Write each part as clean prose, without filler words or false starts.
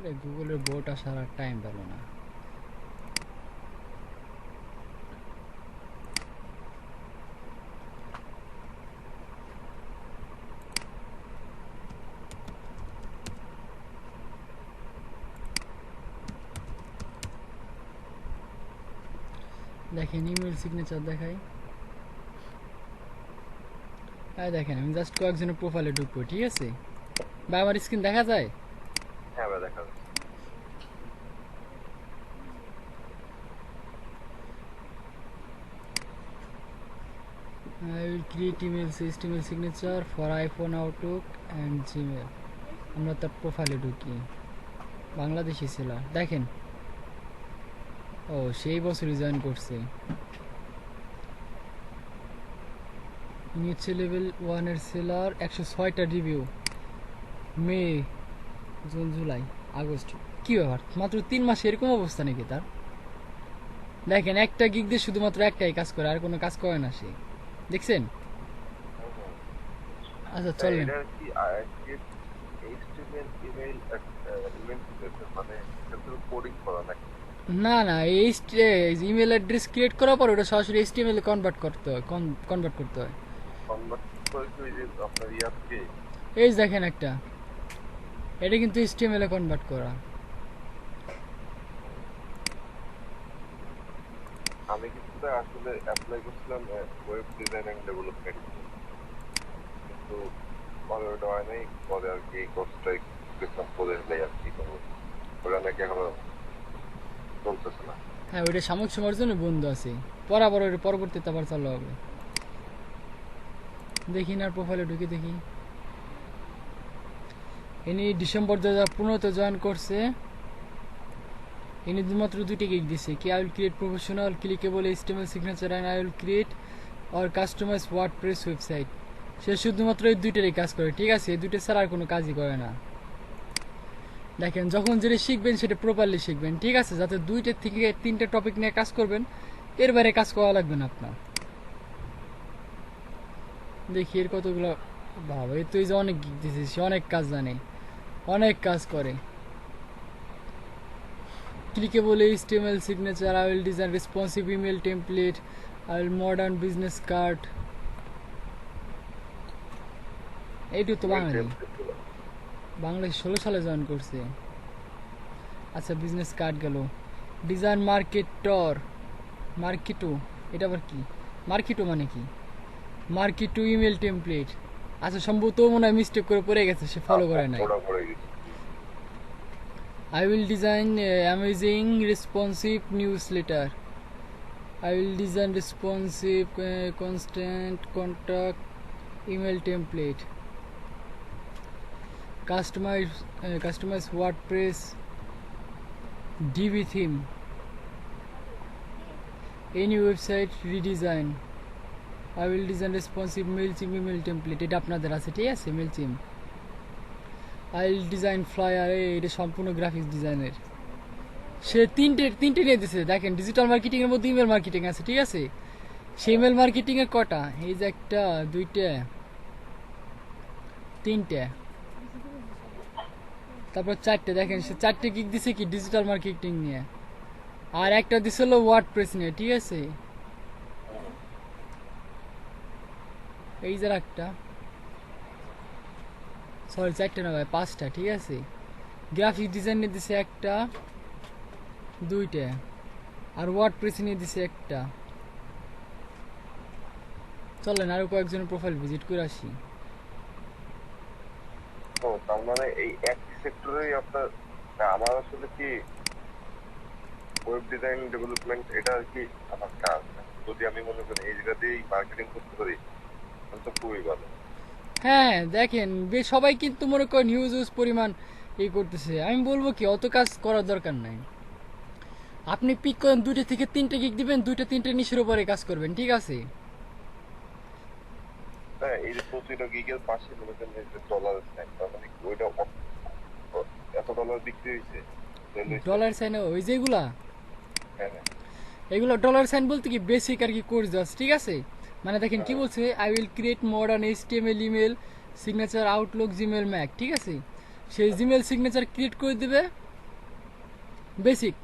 আরে গুগলের বোট আসার আর টাইম পেল না। দেখেন ইমেল সিগনেচার দেখাই। হ্যাঁ দেখেন, আমি জাস্ট কয়েকজনের প্রোফাইলে ঢুকবো, ঠিক আছে? বা আমার স্ক্রিন দেখা যায়? হ্যাঁ ভাই দেখা যাচ্ছে। I will create email signature for iPhone, Outlook and Gmail. আমরা তার প্রোফাইলে ঢুকি। বাংলাদেশি সেলার দেখেন, ও সেই বছরই জয়েন করছে। ইনি হচ্ছে লেভেল 1 এর সেলার, 106টা রিভিউ। মে, জুন, জুলাই, আগস্ট, কি ব্যাপার মাত্র 3 মাসে এরকম অবস্থা নাকি তার? দেখেন একটা গিগ দিয়ে শুধুমাত্র একটাই কাজ করে, আর কোনো কাজ করে না সে, দেখছেন? আচ্ছা চলেন। এটা কি HTML ইমেল ইমেল মানে এটা তো কোডিং করা নাকি? না না, এই ইমেল অ্যাড্রেস ক্রিয়েট করার পর ওটা সরাসরি এইচটিএমএল এ কনভার্ট করতে হয়, কনভার্ট করতে হয়। কনভার্ট করে কি ওই যে আপনার ইয়ারকে? এই দেখেন একটা, এটা কিন্তু এইচটিএমএল এ কনভার্ট করা। আমি কিন্তু আসলে অ্যাপ্লাই করছিলাম ওয়েব ডিজাইন এন্ড ডেভেলপমেন্ট, কিন্তু পরে ওটা হয় নাই। পরে আর কি এই কোর্সটাই দেখলাম পরে নেই আর কি করবো, ওটা নাকি এখনো চলতেছে না। হ্যাঁ, ওইটা সাময়িক সময়ের জন্য বন্ধ আছে, পর আবার ওইটা পরবর্তীতে আবার চালু হবে। দেখি না প্রোফাইলে ঢুকে দেখি। ইনি ডিসেম্বর 2015-তে জয়েন করছে। ইনি মাত্র 2টি গিগ দিছে, কি I will create professional clickable HTML signature and I will create or customise WordPress website. সে শুধুমাত্র এই দুইটারই কাজ করে, ঠিক আছে? এই দুইটা ছাড়া আর কোনো কাজই করে না। দেখেন, যখন যেটা শিখবেন সেটা প্রপারলি শিখবেন, ঠিক আছে? যাতে 2টা থেকে 3টে টপিক নিয়ে কাজ করবেন, এর বাইরে কাজ করা লাগবে না আপনার। দেখি এর কতগুলো, বাবা এই তো এই যে অনেক গিগ দিছে, সে অনেক কাজ জানে, অনেক কাজ করে। Clickable HTML signature, I will design responsive email template, I will modern business card. এইটু তো বাঙালি, বাংলাদেশ 16 সালে জয়েন করছে। আচ্ছা বিজনেস কার্ড গেল। ডিজাইন মার্কেটর, মার্কেটো, এটা আবার কি? মার্কেটো মানে কি? Marketo email template. আচ্ছা সম্ভবত মনে হয় মিস্টেক করে পড়ে গেছে, সে ফলো করে নাই। ওটা পড়ে গেছে। I will design amazing responsive newsletter. I will design responsive constant contact email template. Customize WordPress DB theme. Any website redesign. I will design responsive MailChimp email template. এটা আপনাদের আছে, ঠিক আছে? MailChimp. I will design flyer. এটা সম্পূর্ণ graphics ডিজাইনের। সে তিনটে নিয়ে দিছে। দেখেন ডিজিটাল মার্কেটিং এর মধ্যে ইমেল মার্কেটিং আছে, ঠিক আছে? সেই ইমেল মার্কেটিং এর কটা? এই যে একটা, দুইটা, তিনটে, তারপর 4টে। দেখেন সে 4টে গিগ দিছে কি ডিজিটাল মার্কেটিং নিয়ে, আর একটা দিছিল ওয়ার্ডপ্রেস নিয়ে, ঠিক আছে? এই যে একটা, সরি 4টে না ভাই, 5টা, ঠিক আছে? গ্রাফিক ডিজাইন নিয়ে দিছে একটা, দুইটা, আর ওয়ার্ডপ্রেস নিয়ে দিছে একটা। চলেন আরো কয়েকজনের প্রোফাইল ভিজিট করে আসি। তো তার মানে এই একই সেক্টরেই আপনার, আমার আসলে কি ওয়েব ডিজাইন ডেভেলপমেন্ট এটা আর কি আমার কাজ। যদি আমি মনে করি এই জায়গাতেই মার্কেটিং করতে পারি তাহলে তো খুবই ভালো। হ্যাঁ দেখেন, সবাই কিন্তু মনে করেন হিউজ পরিমাণ এই করতেছে। আমি বলবো কি, অত কাজ করার দরকার নাই। আপনি পিক করেন 2টা থেকে 3টে গিগ দিবেন, 2টা 3টে নিশের উপরে কাজ করবেন, ঠিক আছে? হ্যাঁ, এই যে প্রতিটা গিগের পাশে মনে করেন যে ডলার সাইন, তার মানে কি ওইটা এত ডলার বিক্রি হয়েছে। ডলার সাইন ওই যেগুলা, হ্যাঁ হ্যাঁ। এগুলো ডলার সাইন বলতে কি বেসিক আর কি কোর্স জাস্ট, ঠিক আছে? মানে দেখেন কি বলছে, I will create modern HTML email signature Outlook Gmail Mac, ঠিক আছে? সেই জিমেল সিগনেচার ক্রিয়েট করে দিবে, বেসিক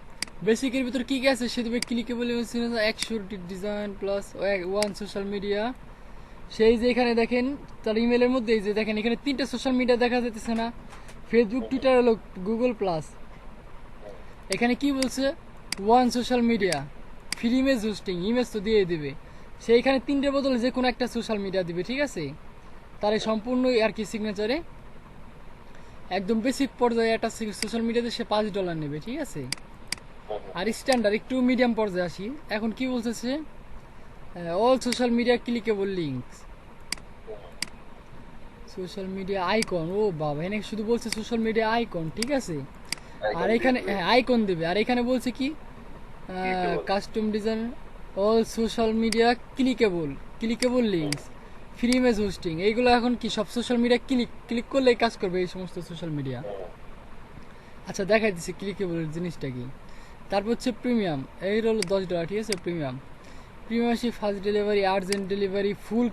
বেসিকের ভিতর কি কি আছে সে দেবে clickable image signature, extruded design plus one social media. সেই যে এখানে দেখেন তার ইমেলের মধ্যে এই যে দেখেন এখানে 3টা সোশ্যাল মিডিয়া দেখা যাচ্ছে না, ফেসবুক, টুইটার, হলো গুগল প্লাস। এখানে কি বলছে, one social media free image hosting, image তো দিয়ে দিবে। সেইখানে 3টের বদলে যে কোনো একটা সোশ্যাল মিডিয়া দিবে, ঠিক আছে। তার সম্পূর্ণ আর কি সিগনেচারে একদম বেসিক পর্যায়ে একটা সোশ্যাল মিডিয়াতে সে $5 নেবে, ঠিক আছে। আর স্ট্যান্ডার্ড একটু মিডিয়াম পর্যায়ে আসি, এখন কি বলতেছে, all social media clickable links, social media icon, ও বাবা এখানে শুধু বলছে সোশ্যাল মিডিয়া আইকন, ঠিক আছে। আর এখানে আইকন দেবে, আর এখানে বলছে কি custom design, all social media clickable links, free image hosting. এইগুলো এখন কি সব সোশ্যাল মিডিয়া ক্লিক করলে কাজ করবে এই সমস্ত সোশ্যাল মিডিয়া। আচ্ছা দেখাই দিচ্ছি ক্লিকেবল জিনিসটা কি। তারপর হচ্ছে প্রিমিয়াম, এই হলো $10, ঠিক আছে। প্রিমিয়াম আসি ফাস্ট ডেলিভারি, আর্জেন্ট ডেলিভারি, ফুল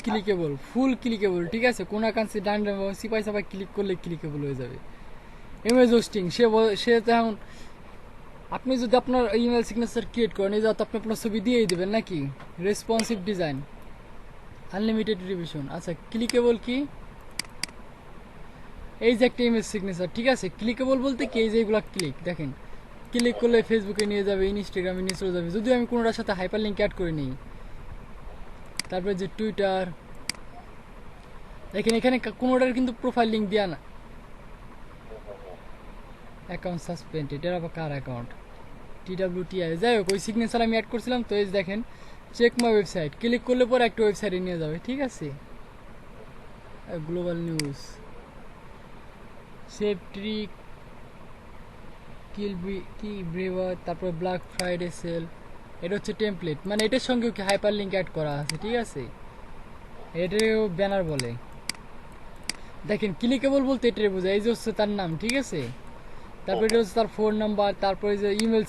ক্লিকেবল, ঠিক আছে। কোন কান্সি ডান সিপাই সাপাই ক্লিক করলে ক্লিকেবল হয়ে যাবে। ইমেজ হোস্টিং, সে তো এখন আপনি যদি আপনার ইমেল সিগনেচার ক্রিয়েট করেন, এই যাতে আপনি আপনার ছবি দিয়েই দেবেন নাকি। Responsive design, unlimited revision. আচ্ছা ক্লিকেবল কি, এই যে একটা ইমেজ সিগনেচার, ঠিক আছে। ক্লিকেবল বলতে কি, এই যে এইগুলো দেখেন ক্লিক করলে ফেসবুকে নিয়ে যাবে, ইনস্টাগ্রামে নিয়ে চলে যাবে, যদিও আমি কোনোটার সাথে হাইপার লিঙ্ক অ্যাড করে নিই। তারপরে যে টুইটার, দেখেন এখানে কোনোটার কিন্তু প্রোফাইল লিঙ্ক দেওয়া না। অ্যাকাউন্ট সাসপেন্ডেড, এর আবার কার অ্যাকাউন্ট, TWTI, যাই হোক ওই সিগনেচার আমি অ্যাড করছিলাম। তো এই দেখেন চেক মাই ওয়েবসাইট, ক্লিক করলে পরে একটা ওয়েবসাইটে নিয়ে যাবে, ঠিক আছে। গ্লোবাল নিউজ, সেফটি কি ব্রেভার, তারপর ব্ল্যাক ফ্রাইডে সেল। এটা হচ্ছে টেমপ্লেট, মানে এটার সঙ্গে কি হাইপার লিঙ্ক অ্যাড করা আছে, ঠিক আছে। এটাও ব্যানার বলে। দেখেন ক্লিকেবল বলতে এটাই বোঝায়, এই যে হচ্ছে তার নাম, ঠিক আছে। তারপর এটা হচ্ছে তার ফোন নাম্বার, তারপরে যে ইমেল,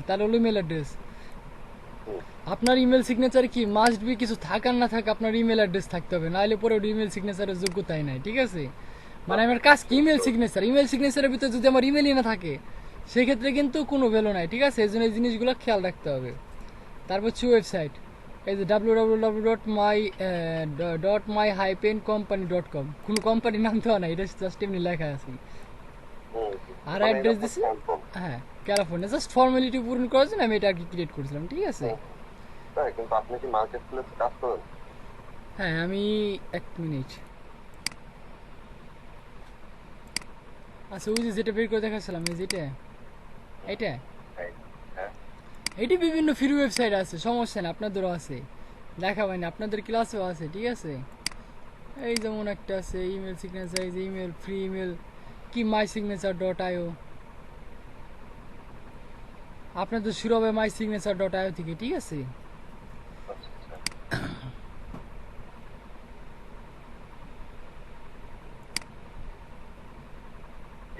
তার হলো ইমেল অ্যাড্রেস। আপনার ইমেল সিগনেচার কি মাস্ট বি কিছু থাকার না থাক, আপনার ইমেল অ্যাড্রেস থাকতে হবে, নাহলে পরে ওই ইমেল সিগনেচারের যোগ্যতাই নাই, ঠিক আছে। মানে আমার কাজ কি ইমেল সিগনেচারের ভিতরে যদি আমার ইমেলই না থাকে সেক্ষেত্রে কিন্তু কোনো ভ্যালু নাই, ঠিক আছে। এই জন্য এই জিনিসগুলো খেয়াল রাখতে হবে। তারপর হচ্ছে ওয়েবসাইট, এই যে www.my-company.com, কোনো কোম্পানির নাম দেওয়া নাই, এটা জাস্ট এমনি লেখা আছে। আর অ্যাড্রেস দিছি, হ্যাঁ ক্যালিফোর্নিয়া, জাস্ট ফর্মালিটি পূরণ করার জন্য আমি এটা আর কি ক্রিয়েট করেছিলাম, ঠিক আছে। কিন্তু আপনি কি মার্কেট প্লেস কাজ করেন? হ্যাঁ আমি 1 মিনিট। আচ্ছা ওই যে যেটা বের করে দেখাচ্ছিলাম, এই যেটা এইটা এইটি বিভিন্ন ফ্রি ওয়েবসাইট আছে, সমস্যা নেই, আপনাদেরও আছে, দেখাবেন আপনাদের ক্লাসেও আছে, ঠিক আছে। এই যেমন একটা আছে ইমেল সিগনেচার, এই যে ইমেল ফ্রি ইমেল কি my-signature.io, আপনাদের শুরু হবে my-signature.io থেকে, ঠিক আছে।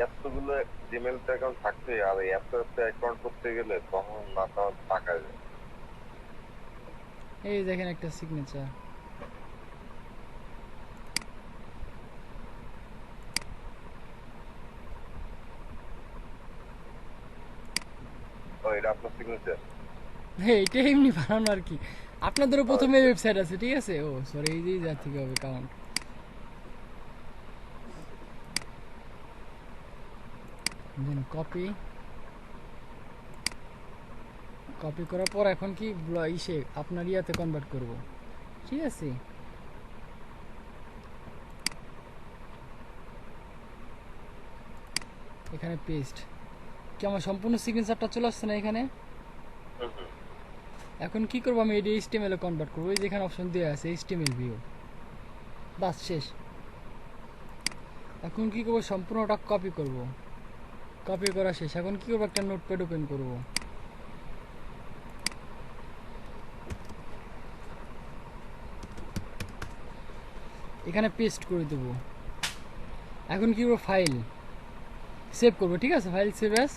এতগুলো জিমেল অ্যাকাউন্ট থাকতে আর এত অ্যাকাউন্ট করতে গেলে তখন মাথা টাকা যায়। এই দেখেন একটা সিগনেচার, এটা আপনার সিগনেচার? হ্যাঁ এটা এমনি বানানো আর কি, আপনাদেরও প্রথমে ওয়েবসাইট আছে, ঠিক আছে। ও সরি, এই যে যা থেকে হবে কাউন্ট, দেন কপি করার পর এখন কি ইসে আপনার ইয়াতে কনভার্ট করব, ঠিক আছে। এখানে পেস্ট, কি আমার সম্পূর্ণ সিগনেচারটা চলে আসছে না এখানে। এখন কি করবো, আমি এটা HTML এ কনভার্ট করবো, এই যেখানে অপশন দেওয়া আছে HTML ভিউ, বাস শেষ। এখন কি করবো, সম্পূর্ণটা কপি করব, কপি করা শেষ। এখন কি করবো, একটা নোটপ্যাড ওপেন করব, এখানে পেস্ট করে দেব। এখন কি করবো, ফাইল সেভ করবো, ঠিক আছে। ফাইল সেভ অ্যাজ,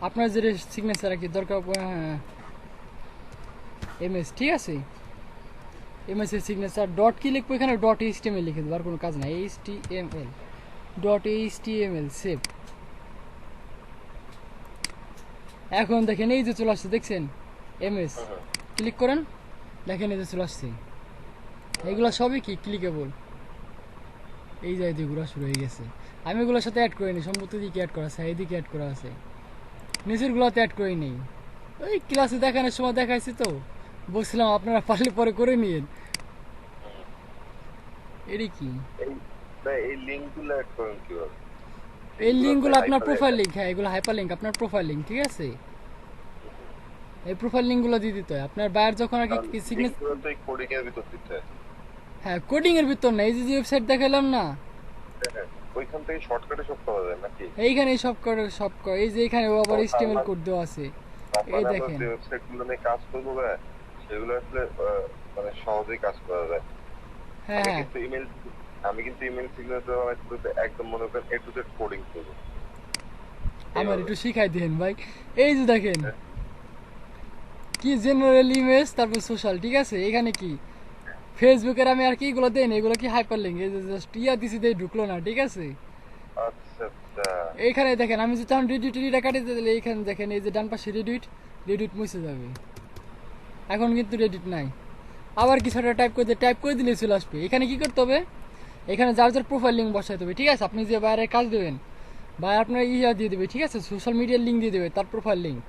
আপনার যে সিগনেচার আর কি দরকার, MS, ঠিক আছে। MS এর সিগনেচার ডট কি লিখবো, এখানে .html লিখে দেবো, আর কোনো কাজ নাই। HTML .html save. এখন দেখেন এই যে চলে আসছে, দেখছেন এমএস ক্লিক করেন, দেখেন এই যে চলে আসছে। এগুলো সবই কি ক্লিকেবল। এই যে এদিকে ঘোরা শুরু হয়ে গেছে। আমি এগুলোর সাথে অ্যাড করিনি, সম্ভবত দিকে অ্যাড করা আছে, এদিকে অ্যাড করা আছে, নিচের গুলোতে অ্যাড করি নেই। ওই ক্লাসে দেখানোর সময় দেখাইছি তো, বলছিলাম আপনারা পারলে পরে করে নিয়েন। এরই কি এই এই লিঙ্কগুলো অ্যাড করেন কিভাবে? এই লিঙ্কগুলো তো আপনার hyperlink প্রোফাইল লিঙ্ক, হ্যাঁ এগুলো হাইপার লিঙ্ক, আপনার প্রোফাইল লিঙ্ক, ঠিক আছে? এই প্রোফাইল লিঙ্কগুলো দিয়ে দিতে হয় আপনার বায়ার যখন আর কি সিগনেচার। লিঙ্কগুলো তো এই কোডিং এর ভিতর দিতে হয়। হ্যাঁ কোডিং এর ভিতর না, এই যে ওয়েবসাইট দেখালাম না, হ্যাঁ, ওইখান থেকে শর্টকাটে সব পাওয়া যায় নাকি? এইখানে সব করে এই যে এখানে আবার HTML কোড দেওয়া আছে, এই আমরা দেখেন। যে ওয়েবসাইটগুলো নিয়ে কাজ করবো না, সেগুলো আসলে মানে সহজেই কাজ করা যায়। হ্যাঁ আমি হ্যাঁ কিন্তু ইমেল সিগনেচার বানাইতে একদম মনে করেন A to Z কোডিং করবো। আমার একটু শিখাই দেন ভাই। এই যে দেখেন কি জেনারেল ইমেজ, তারপর সোশ্যাল, ঠিক আছে? এখানে কি ফেসবুকের আমি আর কি এগুলো দেন, এগুলো কি হাইপার লিঙ্ক, এই যে জাস্ট ইয়া দিছি দিয়ে ঢুকলো না, ঠিক আছে? আচ্ছা আচ্ছা। এইখানে দেখেন আমি যদি রেডিউটিটা কাটিয়ে দিলে এইখানে দেখেন এই যে ডান পাশে রেডিউট মুছে যাবে। এখন কিন্তু রেডিউট নাই, আবার কিছুটা টাইপ করে দিলে চলে আসবে। এখানে কি করতে হবে, এখানে যার যার প্রোফাইল লিঙ্ক বসাইতে হবে, ঠিক আছে? আপনি যে বাইরের কাজ দেবেন বা আপনার ইয়া দিয়ে দেবে, ঠিক আছে? সোশ্যাল মিডিয়ার লিঙ্ক দিয়ে দেবে, তার প্রোফাইল লিঙ্ক,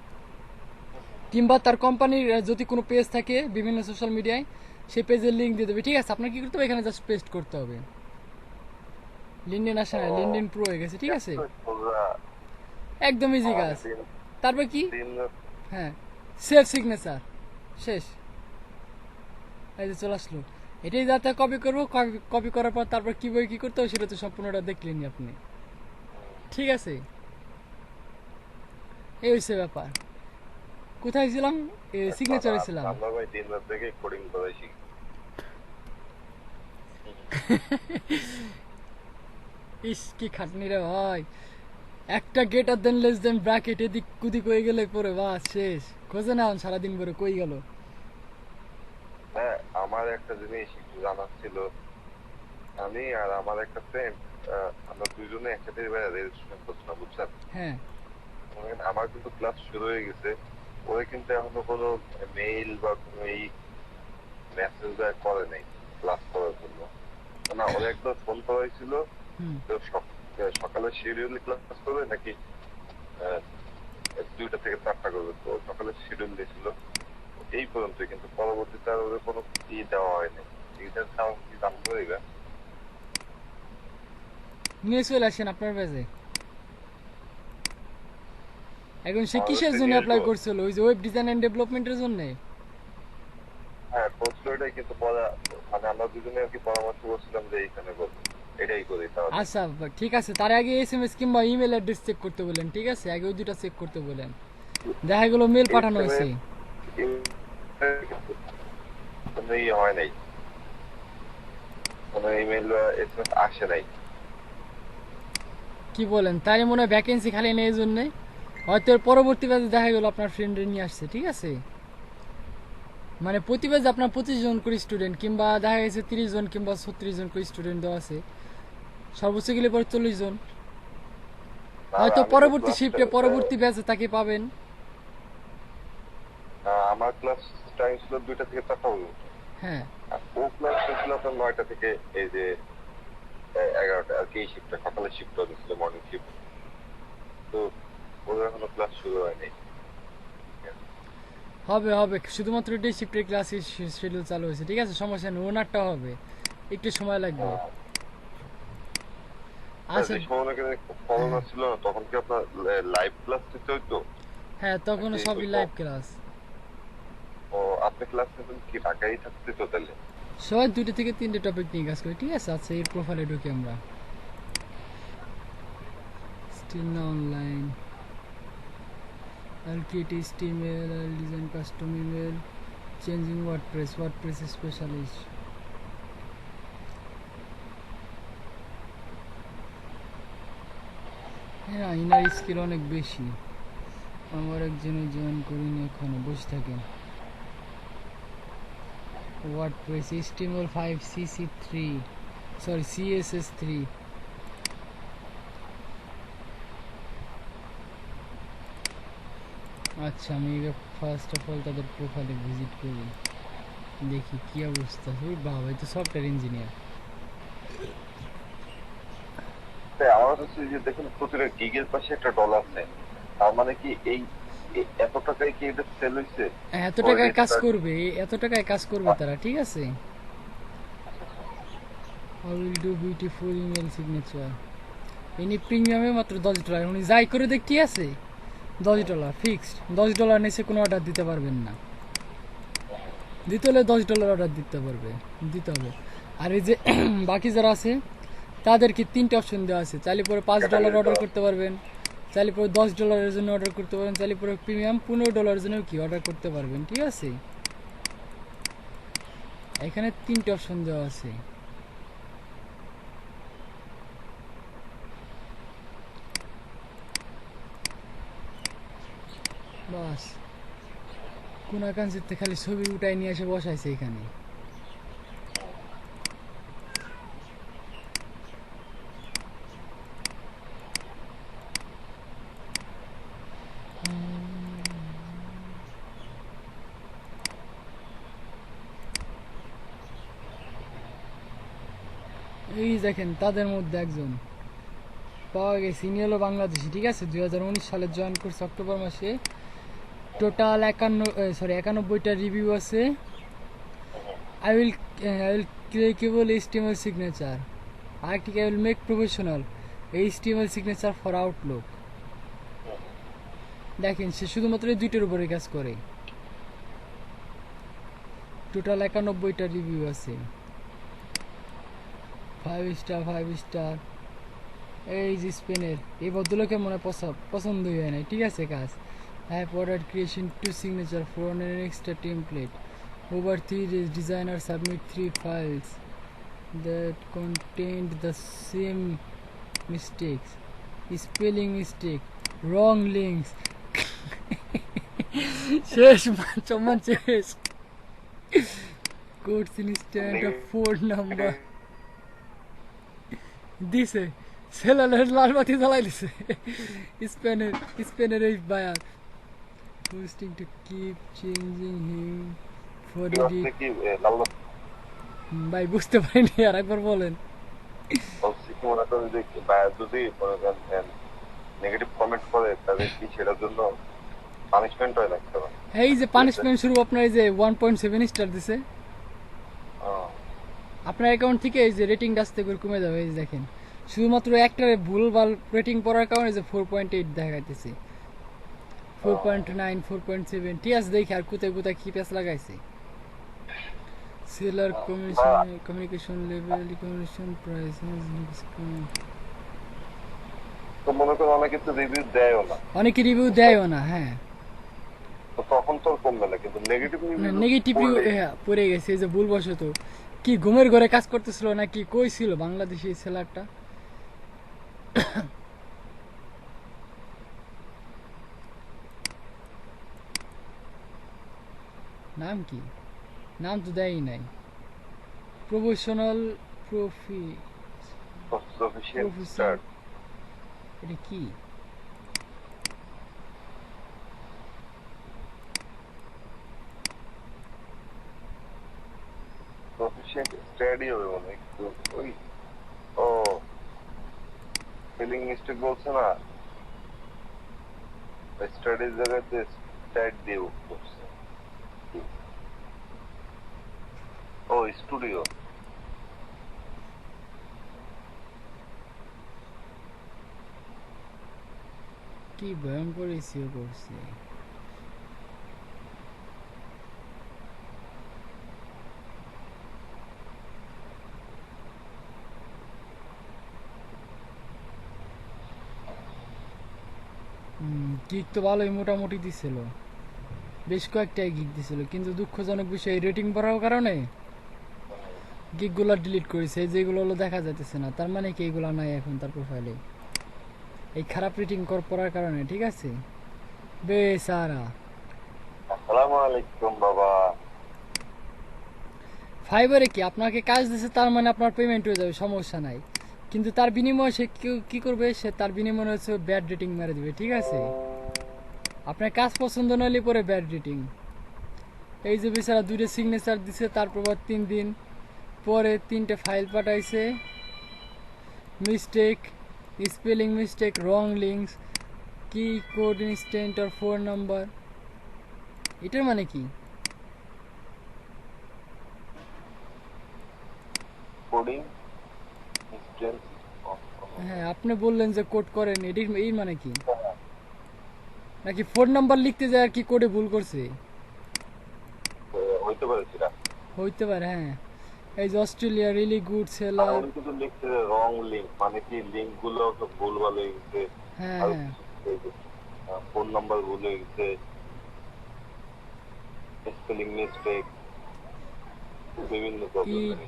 কিংবা তার কোম্পানির যদি কোনো পেজ থাকে বিভিন্ন সোশ্যাল মিডিয়ায়, সেই পেজের লিঙ্ক দিয়ে দেবে, ঠিক আছে? আপনার কি করতে হবে, এখানে জাস্ট পেস্ট করতে হবে। লিঙ্কডিন আসে না, লিঙ্কডিন প্রো হয়ে গেছে, ঠিক আছে? একদম ইজি কাজ। তারপর কি, হ্যাঁ সেভ সিগনেচার, শেষ। এই যে চলে আসলো। এটাই যাতে কপি করবো, কপি করার পর তারপর কিভাবে কি করতে হবে সেটা তো সম্পূর্ণটা দেখলেনি আপনি, ঠিক আছে? এই হচ্ছে ব্যাপার। কোথায় ছিলাম? সিগনেচারে ছিলাম। আমরা ভাই দিন রাত থেকে কোডিং করাই শিখি। ইস কি খাটনি রে ভাই, একটা গেটার দেন লেস দেন ব্র্যাকেট এদিক কুদিক হয়ে গেলে পরে বাস শেষ, খোঁজে না সারাদিন পরে কই গেল। হ্যাঁ, আমার একটা জিনিস একটু জানার ছিল। আমি আর আমার একটা ফ্রেন্ড, আমরা দুইজনে একসাথে রেজিস্ট্রেশন করছিলাম, বুঝছেন? হ্যাঁ আমার কিন্তু ক্লাস শুরু হয়ে গেছে, ওরা কিন্তু এখনো কোনো মেইল বা কোনো এই মেসেজ করে নাই ক্লাস করার জন্য। না, ওরা একবার ফোন করা হয়েছিল হুম তো সকালে শিডিউল ক্লাস করবে নাকি 2টা থেকে 4টা করবে, তো সকালে শিডিউল দিয়েছিল এই পর্যন্ত, কিন্তু পরবর্তীতে আর ওদের কোনো দেওয়া হয়নি। এইটার কারণ কি জানতে পারবে? নিয়ে চলে আসেন আপনার পেজে। এখন সে কিসের জন্য নিয়ে অ্যাপ্লাই আসবো। করছিল, ওই যে ওয়েব ডিজাইন এন্ড ডেভেলপমেন্টের জন্য? হ্যাঁ, করছিল এটাই, কিন্তু মানে আমরা দুজনে আর কি পরামর্শ করছিলাম যে এইখানে করবো, এটাই করি তাহলে। আচ্ছা ঠিক আছে, তার আগে SMS কিংবা ইমেল অ্যাড্রেস চেক করতে বলেন, ঠিক আছে? আগে ওই দুটা চেক করতে বলেন, দেখা গেলো মেল পাঠানো হয়েছে। কোনো ইয়ে হয় নাই, কোনো ইমেল বা SMS আসে নাই। কি বলেন? তাই মনে হয় ভ্যাকেন্সি খালি নেই, এই জন্যে হয়তো এর পরবর্তী ব্যাচে দেখা গেলো আপনার ফ্রেন্ডে নিয়ে আসছে, ঠিক আছে? মানে প্রতি ব্যাচে আপনার 25 জন করে স্টুডেন্ট, কিংবা দেখা গেছে 30 জন কিংবা 36 জন করে স্টুডেন্ট দেওয়া আছে, সর্বোচ্চ গেলে পরে 40 জন। হয়তো পরবর্তী শিফটে পরবর্তী ব্যাচে তাকে পাবেন। আমার ক্লাস টাইম ছিল 2টা থেকে 4টা পর্যন্ত, হ্যাঁ আর ও ক্লাস ছিল আপনার 9টা থেকে এই যে 11টা, আর কি এই শিফটটা সকালের শিফটটা ছিল, মর্নিং শিফট। তো ওদের এখনো ক্লাস শুরু হয়নি। হবে হবে, শুধুমাত্র ডে শিফটের ক্লাসের শিডিউল চালু হয়েছে, ঠিক আছে? সমস্যা নেই, ওনারটা হবে, একটু সময় লাগবে। আচ্ছা যে সময় করোনা ছিল না, তখন কি আপনার লাইভ ক্লাস নিতে হইতো? হ্যাঁ, তখন নাকি সবই ওই লাইভ ক্লাস। ও আপনি ক্লাস নিতেন কি ঢাকায় থাকতে তো তাহলে? সবাই 2 থেকে 3টে টপিক নিয়ে কাজ করি, ঠিক আছে? আচ্ছা এর প্রোফাইলে ঢুকি আমরা। স্টিল না online, I'll create HTML, I'll design custom email, changing WordPress specialist. হ্যাঁ ইনার স্কিল অনেক বেশি, আমার একজনে জয়েন করিনি এখনো, বসে থাকেন। WordPress HTML5 CC3 sorry CSS3, আচ্ছা, আমি ফার্স্ট অফ অল তাদের প্রোফাইলে ভিজিট করি, দেখি কি অবস্থা। ওই বাবা, এই তো সফটওয়্যার ইঞ্জিনিয়ার। তাই আমার হচ্ছে যে দেখুন প্রতিটা গিগের পাশে একটা ডলার নেই, তার মানে কি এই এত টাকায় কি এটা সেল হইছে? এত অলরেডি টাকায় কাজ করবে, এত টাকায় কাজ করবে তারা, ঠিক আছে। I will do beautiful email signature. ইনি প্রিমিয়ামে মাত্র $10, উনি যাই করে দেখ, ঠিক আছে। $10 ফিক্সড, $10 নিচে কোনো অর্ডার দিতে পারবেন না। দিতে হলে $10 অর্ডার দিতে হবে। আর এই যে বাকি যারা আছে তাদেরকে 3টে অপশন দেওয়া আছে। চাইলে পরে $5 অর্ডার করতে পারবেন, চাইলে পরে $10 জন্য অর্ডার করতে পারবেন, চাইলে পরে প্রিমিয়াম $15 জন্য কি অর্ডার করতে পারবেন, ঠিক আছে। এখানে 3টে অপশন দেওয়া আছে। বাস কোনাকাঞ্চিতে খালি ছবি উঠাই নিয়ে এসে বসাইছে এখানে। এই দেখেন তাদের মধ্যে একজন পাওয়া গেছে, ইনি হলো বাংলাদেশি, ঠিক আছে। 2019 সালে জয়েন করছে অক্টোবর মাসে। টোটাল 91টা রিভিউ আছে। I will clickable HTML signature, আরেকটি I will make professional HTML signature for Outlook. দেখেন সে শুধুমাত্র এই 2টার উপরে কাজ করে। টোটাল 91টা রিভিউ আছে, 5 স্টার 5 স্টার। এই যে স্পেনের এই ভদ্রলোকে মনে পছন্দই হয় না, ঠিক আছে। কাজ have order creation 2 signature for on an extra template over 3 days. Designer submit 3 files that contained the same mistakes, spelling mistake, wrong links. শেষ সম্মান শেষ। কোডস ইনস্ট্যান্ট অফ 4 নাম্বার দিছে, সেলালের লাল বাতি জ্বালাই দিছে। স্পেনের এই buyer posting to keep changing him for কি the আসলে কি লাল ভাই বুঝতে পারিনি, আর একবার বলেন। বলছি কি মনে করেন যে যদি নেগেটিভ কমেন্ট করে তাদের কি সেটার জন্য পানিশমেন্ট হয় লাগতে পারে? এই যে পানিশমেন্ট শুরু আপনার এই যে 1.7 স্টার দিছে আপনার অ্যাকাউন্ট থেকে, এই যে রেটিং আস্তে করে কমে যাবে। এই যে দেখেন শুধুমাত্র একটা ভুলভাল রেটিং পড়ার কারণে যে 4.8 দেখাইতেছে, 4.9 4.7, ঠিক আছে। দেখি আর কোথায় কোথায় কি পেস লাগাইছে। Seller communication level, communication price. তো মনে করেন অনেকে তো রিভিউ দেয়ও না, অনেকে রিভিউ দেয়ও না, হ্যাঁ। তো তখন তো আর কমবে না, কিন্তু নেগেটিভ নেগেটিভ পড়ে গেছে এই যে ভুলবশত। কি ঘুমের ঘরে কাজ করতেছিল নাকি কই ছিল বাংলাদেশি সেলারটা? নাম কি? নাম তো দেয়ই নাই। প্রফেশনাল প্রফেসর, এটা কি? প্রফিশিয়েন্ট স্টাডি হবে মনে একটু ওই ও স্পেলিং মিস্টেক বলছে না, স্টাডির জায়গাতে স্ট্যাট দিয়ে করছে। ও স্টুডিও, কি ভয়ঙ্কর এসিও করছে। গিগ তো ভালোই মোটামুটি দিছিল, বেশ কয়েকটাই গিগ দিছিল, কিন্তু দুঃখজনক বিষয় রেটিং বাড়ার কারণে গিগগুলো ডিলিট করেছে। যেগুলো হলো দেখা যাইতেছে না, তার মানে কি এগুলো নাই এখন তার প্রোফাইলে, এই খারাপ রেটিং পড়ার কারণে, ঠিক আছে। বেসারা। আসসালামু আলাইকুম বাবা। ফাইবারে কি আপনাকে কাজ দিছে, তার মানে আপনার পেমেন্ট হয়ে যাবে, সমস্যা নাই। কিন্তু তার বিনিময়ে সে কি করবে, সে তার বিনিময়ে হচ্ছে ব্যাড রেটিং মেরে দিবে, ঠিক আছে। আপনার কাজ পছন্দ নইলে পরে ব্যাড রেটিং। এই যে বেচারা 2টা সিগনেচার দিছে, তারপর 3 দিন পরে 3টে ফাইল পাঠাইছে, মিস্টেক, স্পেলিং মিস্টেক, রং লিঙ্কস, কি কোড ইনস্ট্যান্ট আর 4 নাম্বার। এটার মানে কি? কোডিং ইনস্ট্যান্স হ্যাঁ, আপনি বললেন যে কোড করেন, এই মানে কি? নাকি 4 নাম্বার লিখতে যায় আর কি কোডে ভুল করছে? হইতে পারে সেটা। হইতে পারে, হ্যাঁ। এই যে অস্ট্রেলিয়া রিলি গুড সেলার। উনি কিন্তু লিখছে রং লিঙ্ক, মানে কি লিঙ্ক গুলো ভুলভাল হয়ে গেছে, হ্যাঁ আর হ্যাঁ, ফোন নাম্বার ভুল হয়ে গেছে, স্পেলিং মিস্টেক, বিভিন্ন problem.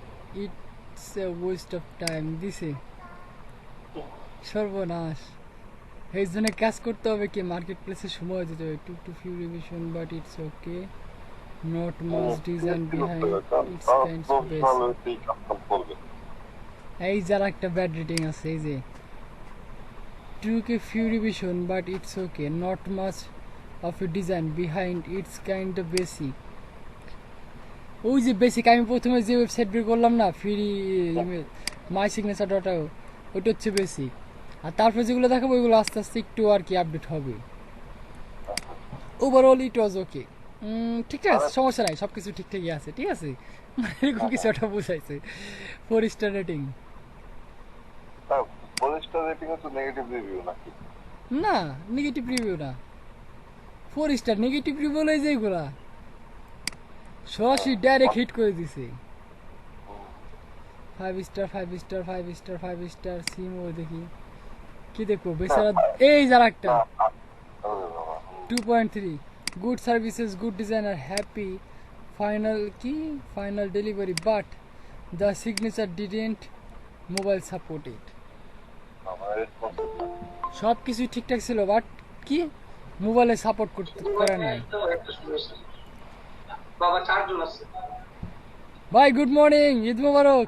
It's a West of time দিছে, সর্বনাশ। এই জন্য কাজ করতে হবে কি মার্কেট প্লেসে সময় দিতে হবে। To few revision but it's okay, not much design behind its kinds base. এই যার একটা ব্যাড রেটিং আছে, এই যে took a few revision but it's okay, not much of a design behind, it's kind of basic। ওই যে basic, আমি প্রথমে যে ওয়েবসাইট বের করলাম না, free email my signature dot io, ওইটা হচ্ছে বেসিক। আর তারপর যেগুলো দেখাবো ওইগুলো আস্তে আস্তে একটু আর কি আপডেট হবে। ওভারঅল ইট ওয়াজ ওকে, ঠিক আছে, সমস্যা নাই, সব কিছু ঠিকঠাকই আছে, ঠিক আছে। মানে এরকম কিছু একটা বোঝাইছে। 4 স্টার রেটিং। পলিস্টার রেটিং হচ্ছে নেগেটিভ রিভিউ নাকি? না, নেগেটিভ রিভিউ না, 4 স্টার। নেগেটিভ রিভিউ হলো যেগুলা সরাসরি ডাইরেক্ট হিট করে দিছে। 5 স্টার 5 স্টার 5 স্টার 5 স্টার সিমও দেখি কি দেখবো বেচারা। এই যার একটা 2.3 good services, good designer, happy final delivery, but the signature didn't mobile supported. সব কিছু ঠিকঠাক ছিল, বাট কি মোবাইলে সাপোর্ট করে নাই। ভাই গুড মর্নিং, ঈদ মোবারক।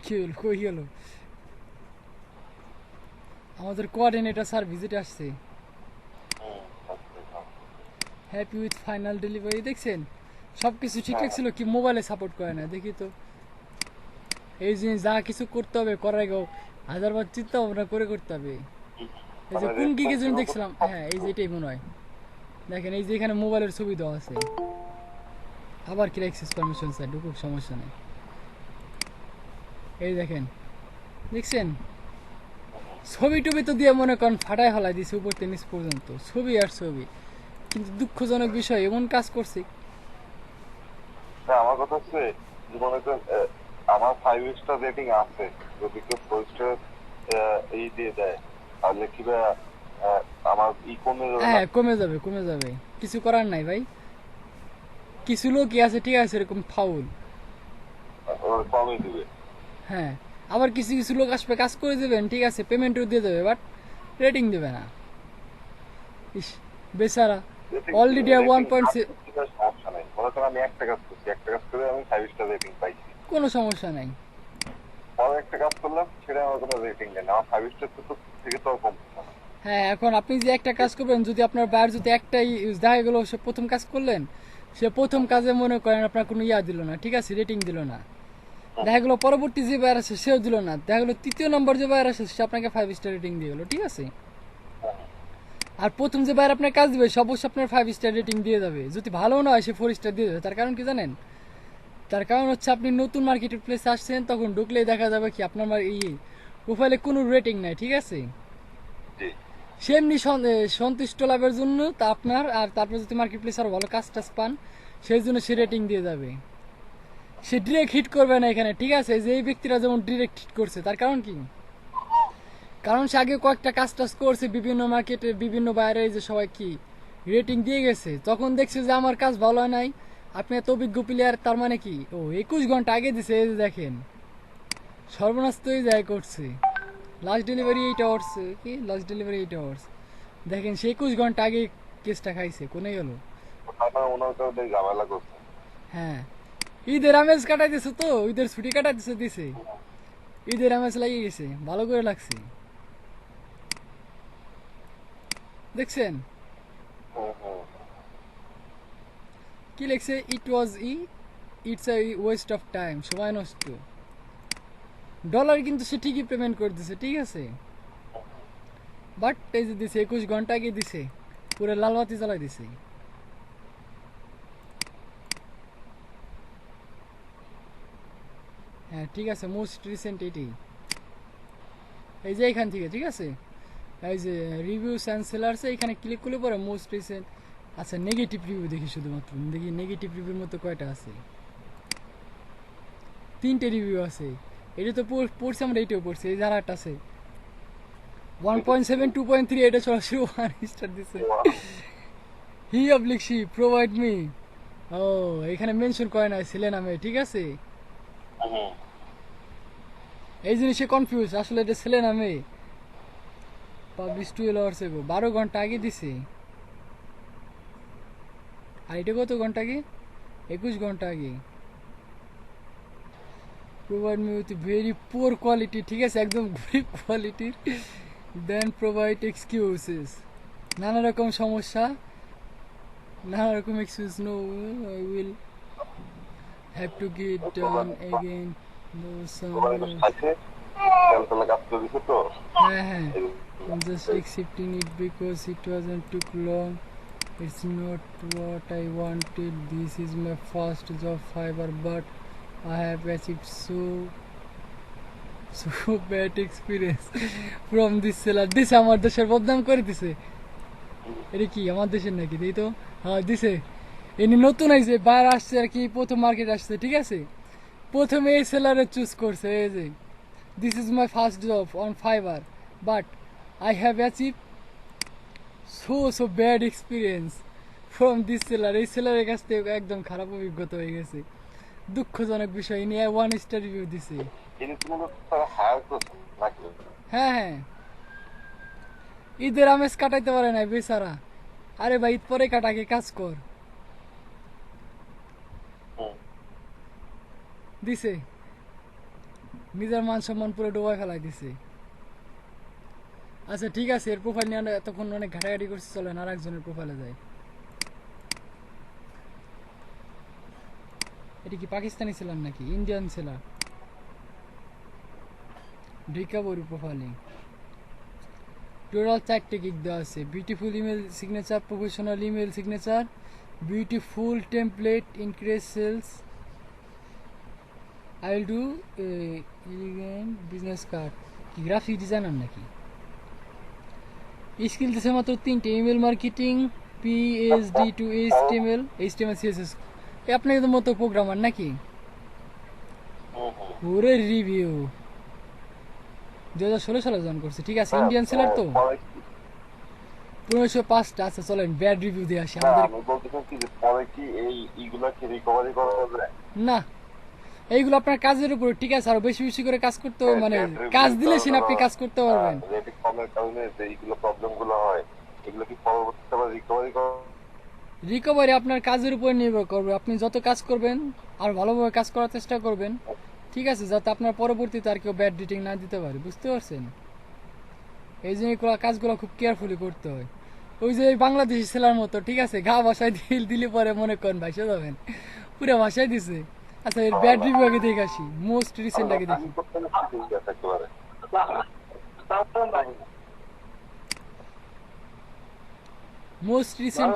কি হলো, কই গেল আমাদের কোঅর্ডিনেটর স্যার? ভিজিটে আসছে। হ্যাপি উইথ ফাইনাল ডেলিভারি, দেখছেন সব কিছু ঠিকঠাক ছিল, কি মোবাইলে সাপোর্ট করে না। দেখি তো, এই জিনিস যা কিছু করতে হবে করার আগেও 1000বার চিন্তা ভাবনা করে করতে হবে। এই যে কোন গিগে জন্য দেখছিলাম, হ্যাঁ এই যে এটাই মনে হয়। দেখেন এই যে এখানে মোবাইলের ছবি দেওয়া আছে, আবার কি অ্যাক্সেস পারমিশন স্যার, ঢুকুক, সমস্যা নেই। এই দেখেন, দেখছেন ছবি টবি তো দিয়ে মনে করেন ফাটায় হলাই দিছে উপর থেকে নিচ পর্যন্ত, ছবি আর ছবি। কিন্তু দুঃখজনক বিষয়, এমন কাজ করছে। আমার কথা হচ্ছে যে মনে করেন আমার 5 স্টার রেটিং আছে, যদি কেউ 4 স্টার এই দিয়ে দেয় তাহলে কি আমার কমে যাবে? হ্যাঁ কমে যাবে, কমে যাবে, কিছু করার নাই ভাই। কিছু লোকই আছে ঠিক আছে এরকম ফাউল, কমে দিবে। হ্যাঁ আবার কিছু কিছু লোক আসবে কাজ করে দেবেন, ঠিক আছে পেমেন্টও দিয়ে দেবে, বাট রেটিং দেবে না। ইস বেচারা, অলরেডি 1.6। সমস্যা নাই, মনে করেন আমি একটা কাজ করছি, একটা কাজ করে আমি 5 স্টার রেটিং পাইছি, কোনো সমস্যা নাই। পরে একটা কাজ করলাম সেটা আমার কোনো রেটিং নেই, আমার 5 স্টার থেকে তো কম। হ্যাঁ এখন আপনি যে একটা কাজ করবেন, যদি আপনার বায়ার যদি একটাই দেখা গেল সে প্রথম কাজ করলেন, সে প্রথম কাজে মনে করেন আপনার কোনো ইয়া দিল না, ঠিক আছে রেটিং দিল না, দেখা গেলো পরবর্তী যে বায়ার আছে সেও দিল না, দেখা গেলো তৃতীয় নম্বর যে বায়ার আছে সে আপনাকে 5 স্টার রেটিং দিয়ে গেলো, ঠিক আছে। আর প্রথম যে বায়ার আপনার কাজ দিবে সে অবশ্যই আপনার 5 স্টার রেটিং দিয়ে যাবে, যদি ভালো না হয় সে 4 স্টার দিয়ে দেবে। তার কারণ কি জানেন? তার কারণ হচ্ছে আপনি নতুন মার্কেটের প্লেসে আসছেন, তখন ঢুকলেই দেখা যাবে কি আপনার প্রোফাইলে কোনো রেটিং নাই, ঠিক আছে। সেমনি সন্তুষ্ট লাভের জন্য তা আপনার, আর তারপর যদি মার্কেট প্লেস আরো ভালো কাজ টাজ পান সেই জন্য সে রেটিং দিয়ে যাবে। সে ডিরেক্ট হিট করবে না এখানে, ঠিক আছে। যে এই ব্যক্তিরা যেমন ডিরেক্ট হিট করছে, তার কারণ কি? কারণ সে আগে কয়েকটা কাজ টাজ করছে বিভিন্ন মার্কেটে, বিভিন্ন বাইরে যে সবাই কি রেটিং দিয়ে গেছে, তখন দেখছে যে আমার কাজ ভালো হয় নাই। আপনি এত অভিজ্ঞ প্লেয়ার, তার মানে কি ও 21 ঘন্টা আগে দিছে, এই যে দেখেন সর্বনাশ তো যায় করছে। লাস্ট ডেলিভারি 8 আওয়ার্স, কি লাস্ট ডেলিভারি 8 আওয়ার্স, দেখেন সে 21 ঘন্টা আগে কেসটা খাইছে, কোনে গেল। হ্যাঁ ঈদের আমেজ কাটাই দিছে, তো ঈদের ছুটি কাটাই দিছে, ঈদের আমেজ লাগিয়ে গেছে, ভালো করে লাগছে। দেখছেন হুম হুম কি লিখছে? It's a West of time, সময় নষ্ট। ডলার কিন্তু সে ঠিকই পেমেন্ট করে দিছে, ঠিক আছে, বাট এই যে দিছে 21 ঘন্টা আগে দিছে, পুরো লালবাতি জ্বালাই দিছে। হ্যাঁ ঠিক আছে, মোস্ট রিসেন্ট এটাই, এই যে এখান থেকে, ঠিক আছে, এই যে রিভিউস অ্যান্ড সেলার্স, এখানে ক্লিক করলে পরে মোস্ট রিসেন্ট। আচ্ছা নেগেটিভ রিভিউ দেখি, শুধুমাত্র দেখি নেগেটিভ রিভিউর মতো কয়টা আছে। 3টে রিভিউ আছে, এটা তো পড়ছে, আমরা এইটাও পড়ছি, এই যারা একটা আছে 1.7 2.3, এটা সরাসরি 1 স্টার দিছে। হি অবলিক শি প্রোভাইড মি, ও এখানে মেনশন করে না ছেলে নামে, ঠিক আছে, হুম এই জিনিসে কনফিউজ, আসলে এটা ছেলে নামে। পাবলিশ 12 আওয়ার্স এগো, 12 ঘন্টা আগে দিছে। আর এটা কত ঘন্টা আগে? 21 ঘন্টা আগে। Provide me with very poor quality, ঠিক আছে, একদম গরিব কোয়ালিটির। দেন প্রোভাইড এক্সকিউজেস, নানা রকম সমস্যা, নানা রকম excuse, no I will have to get done again, no তোমার তো খাইছে ক্যান্সেলে কাজ করে দিছে তো হ্যাঁ হ্যাঁ, I'm just accepting it because it wasn't took long. It's not what I wanted. This is my first job fiber, but I have achieved so bad experience from this seller. This আমার দেশের বদনাম করে দিছে। এটা কি আমার দেশের নাকি? এই তো হ্যাঁ দিছে। ইনি নতুন আইছে, বাইরে আসছে আর কি, প্রথম মার্কেট আসছে, ঠিক আছে, প্রথমে এই সেলারে চুজ করছে, এই যে this is my first job on fibre, but I have achieved so bad experience from this seller. এই সেলারের কাছ থেকে একদম খারাপ অভিজ্ঞতা হয়ে গেছে, দুঃখজনক বিষয়। নিয়ে 1 স্টার রিভিউ দিছে। কিন্তু তুমি তারা হায়ার করছো নাকি? হ্যাঁ হ্যাঁ, ঈদের আমেজ কাটাইতে পারে নাই বেচারা। আরে ভাই ঈদ পরে কাটাকে, কাজ কর। হুম দিছে, নিজের মান সম্মান পুরো ডোবায় ফেলাই দিছে। আচ্ছা ঠিক আছে, এর প্রোফাইল নিয়ে এতক্ষণ অনেক ঘাটাঘাটি করছি, চলেন আর একজনের প্রোফাইলে যাই। এটা কি পাকিস্তানি সেলার নাকি Indian seller? Recovery profiling, total 4টে গিগ দেওয়া আছে। Beautiful email signature, professional email signature, beautiful template, increase sales, I will do elegant business card. কি গ্রাফিক ডিজাইনার নাকি? স্কিল দিছে মাত্র 3টে, email marketing, PhD to HTML, CSS. আপনার মতো প্রোগ্রামার নাকি? হুম হুম ওরে রিভিউ 2016 সালে জয়েন করছে, ঠিক আছে, ইন্ডিয়ান সেলার তো। পরে কি 1505টা। আচ্ছা চলেন ব্যাড রিভিউ দিয়ে আসি না আমাদের। আমি বলতেছি কি যে পরে কি এই ইগুলা কি রিকভারি করা যাবে? না, এইগুলো আপনার কাজের উপর, ঠিক আছে, আরো বেশি বেশি করে কাজ করতে হবে, মানে কাজ দিলে সেন আপনি কাজ করতে পারবেন। রেটিং কমের কারণে যে এইগুলো প্রবলেম গুলো হয় এগুলো কি পরবর্তীতে আবার রিকভারি করা? রিকভারি আপনার কাজের উপর নির্ভর করবে, আপনি যত কাজ করবেন আর ভালোভাবে কাজ করার চেষ্টা করবেন, ঠিক আছে, যাতে আপনার পরবর্তীতে আর কেউ ব্যাড রেটিং না দিতে পারে, বুঝতে পারছেন? এই জন্য কাজগুলো খুব কেয়ারফুলি করতে হয়। ওই যে বাংলাদেশি সেলার মতো, ঠিক আছে, গা ভাষায় দিলে পরে মনে করেন ভাইসে যাবেন, পুরো ভাষায় দিছে। আচ্ছা এর ব্যাড রিভিউ আগে দেখে আসি, মোস্ট রিসেন্ট আগে দেখি। করতে না ঠিক আছে একেবারে। মোস্ট রিসেন্ট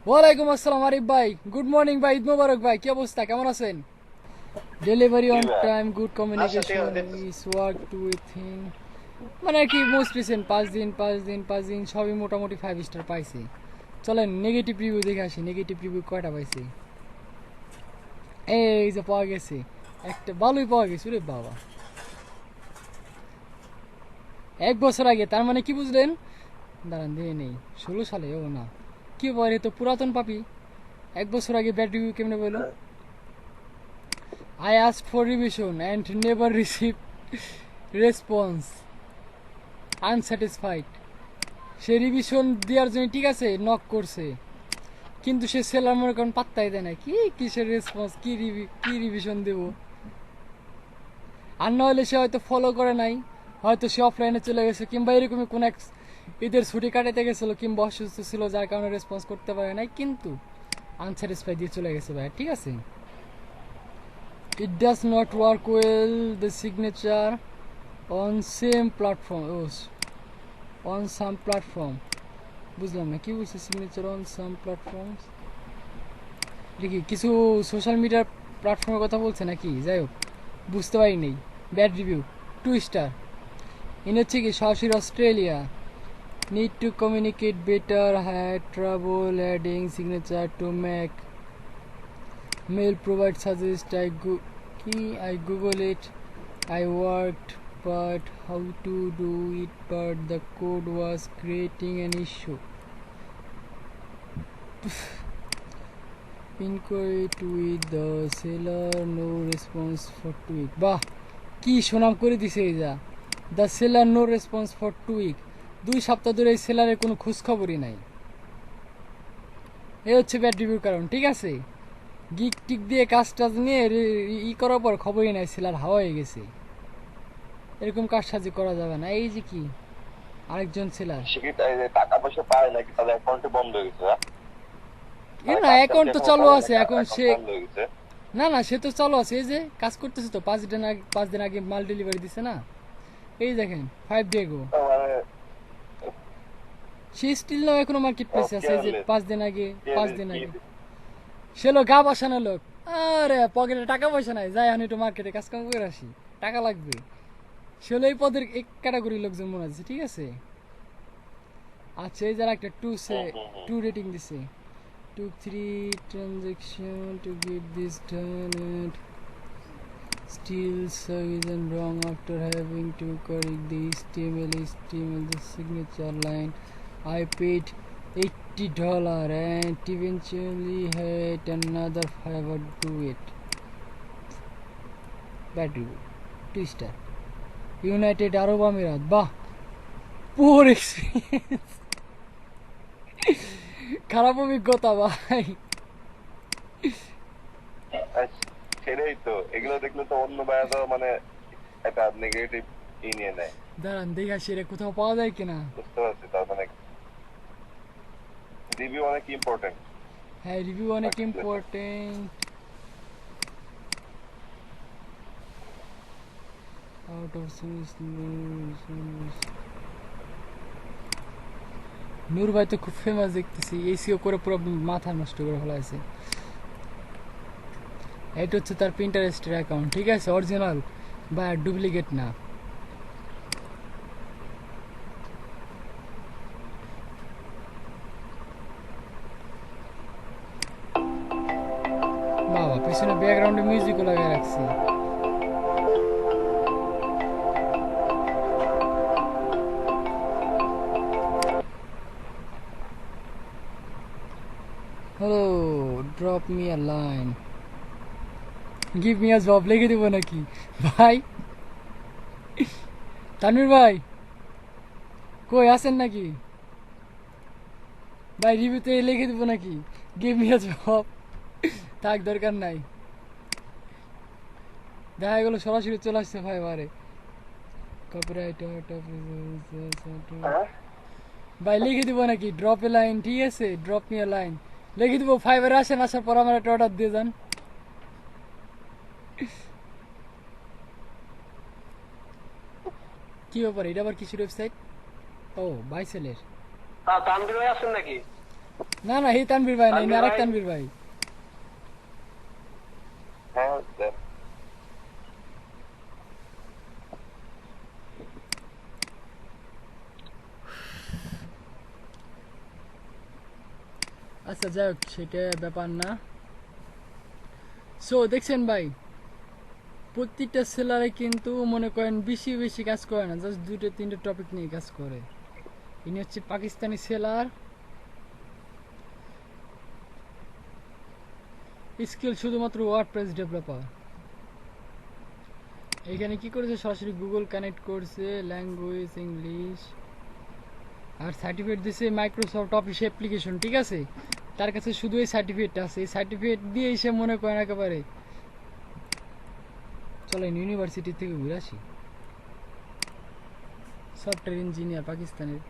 ওয়ালাইকুম আসসালাম আরিফ ভাই, গুড মর্নিং ভাই, ঈদ মোবারক ভাই, কি অবস্থা, কেমন আছেন? Delivery on time, good communication, is work to with him, মানে আর কি মোস্ট রিসেন্ট 5 দিন সবই মোটামুটি 5 স্টার পাইছে। চলেন নেগেটিভ রিভিউ দেখে আসি, নেগেটিভ রিভিউ কয়টা পাইছে। এই যে পাওয়া গেছে একটা, ভালোই পাওয়া গেছে রে বাবা, 1 বছর আগে, তার মানে কি বুঝলেন? দাঁড়ান দিয়ে নেই, 16 সালে, ও না, কি বলে তো পুরাতন পাপি, 1 বছর আগে ব্যাড রিভিউ কেমনে বলো? I asked for revision and never received response. Unsatisfied. Say revision দেওয়ার জন্য, ঠিক আছে, নক করছে, কিন্তু সে সেলার মনে করেন পাত্তাই দেয় না, কি কিসের রেসপন্স, কি রিভিশন দেব। আর না হলে সে হয়তো ফলো করে নাই, হয়তো সে অফলাইনে চলে গেছে, কিংবা এরকমই কোন ঈদের ছুটি কাটাতে গেছিল কিংবা অসুস্থ ছিল যার কারণে রেসপন্স করতে পারে নাই, কিন্তু আনস্যাটিসফাই দিয়ে চলে গেছে ভাই, ঠিক আছে। It does not work well the signature on same platform, on some platform, বুঝলাম না কি বলছে সিগনেচার অন সাম প্ল্যাটফর্মস, দেখি কিছু সোশ্যাল মিডিয়ার প্ল্যাটফর্মের কথা বলছে নাকি, যাই হোক বুঝতে পারি নেই। Bad review 2 star. ইনি হচ্ছে কি সরাসরি Australia. Need to communicate better, had trouble adding signature to Mac. Mail provide suggest I google it. I worked but how to do it, but the code was creating an issue. Inquired with the seller, no response for 2 weeks. বাহ কি সুনাম করে দিছে এই যা, the seller no response for 2 week. 2 সপ্তাহ ধরে এই সেলারের কোনো খোঁজ খবরই নাই। এই হচ্ছে ব্যাড রিভিউর কারণ, ঠিক আছে। গিক টিক দিয়ে কাজ টাজ নিয়ে করার পর খবরই নাই, সেলার হাওয়া হয়ে গেছে। এরকম কাজ সাজি করা যাবে না। এই যে কি আরেকজন সেলার, টাকা পয়সা পায় নাকি তাদের অ্যাকাউন্টে বন্ধ হয়ে গেছে? না অ্যাকাউন্ট তো চালু আছে, এখন সে না সে তো চালু আছে, এই যে কাজ করতেছে তো। 5 দিন আগে মাল ডেলিভারি দিছে না, এই দেখেন 5 ডে গো। সে স্টিল নাও এখনো মার্কেট প্লেসে আছে, যে 5 দিন আগে সে লোক গা বসানো লোক। আরে পকেটে টাকা পয়সা নাই, যাই আমি একটু মার্কেটে কাজ কাম করে আসি, টাকা লাগবে। সে হলো এই পদের এক ক্যাটাগরি লোকজন মনে আছে, ঠিক আছে। আচ্ছা এই যারা একটা 2 রেটিং দিছে, 2-3 transaction to get this done and still isn't wrong after having to correct the HTML the signature line. I paid $80 and eventually had another favor to it. Bad review 2 star. United Arab Emirates, bah poor experience. খারাপ অভিজ্ঞতা ভাই। সেটাই তো, এগুলো দেখলে তো অন্য ভাইয়ারা মানে একটা নেগেটিভ নিয়ে নেয়। দাঁড়ান দেখা সেরে কোথাও পাওয়া যায় কিনা। বুঝতে পারছি, তার মানে রিভিউ অনেক ইম্পর্টেন্ট। হ্যাঁ রিভিউ অনেক ইম্পর্টেন্ট। আউট অফ নূর ভাই তো খুব ফেমাস দেখতেছি, এসিও করে পুরো মাথা নষ্ট করে ফেলাইছে। এটা হচ্ছে তার পিন্টারেস্টের অ্যাকাউন্ট, ঠিক আছে, অরিজিনাল বা ডুপ্লিকেট না। বাবা পিছনে ব্যাকগ্রাউন্ডে মিউজিকও লাগিয়ে রাখছি। Hello, drop me a line, give me a job লিখে দেবো নাকি ভাই? তানভীর ভাই কই আছেন নাকি ভাই? রিভিউতে লিখে দেবো নাকি গিভ মি আ জব? থাক দরকার নাই, দেখা গেলো সরাসরি চলে আসছে ভাই। বারে কপিরাইট ভাই লিখে দিব নাকি ড্রপ এ লাইন, ঠিক আছে, ড্রপ মি এ লাইন লিখে দিব। ফাইবার আসেন, আসার পর আমার একটা অর্ডার দিয়ে যান। কি ব্যাপার, এটা আবার কিসের ওয়েবসাইট? ও বাইসেলের। তানভীর ভাই আছেন নাকি? না না এই তানভীর ভাই নাই, আরেক তানভীর ভাই। হ্যাঁ আচ্ছা যাই হোক, সেটা ব্যাপার না। সো দেখছেন ভাই, প্রত্যেকটা সেলারে কিন্তু মনে করেন বেশি বেশি কাজ করে না, জাস্ট 2-3টা টপিক নিয়ে কাজ করে। ইনি হচ্ছে পাকিস্তানি সেলার, স্কিল শুধুমাত্র ওয়ার্ডপ্রেস ডেভেলপার। এখানে কি করেছে, সরাসরি গুগল কানেক্ট করছে, ল্যাঙ্গুয়েজ ইংলিশ, আর সার্টিফিকেট দিছে মাইক্রোসফট অফিস অ্যাপ্লিকেশন, ঠিক আছে। তার কাছে শুধু এই সার্টিফিকেটটা আছে, এই সার্টিফিকেট দিয়ে এসে মনে করেন একেবারে চলেন ইউনিভার্সিটি থেকে ঘুরে আসি। সফটওয়্যার ইঞ্জিনিয়ার পাকিস্তানের,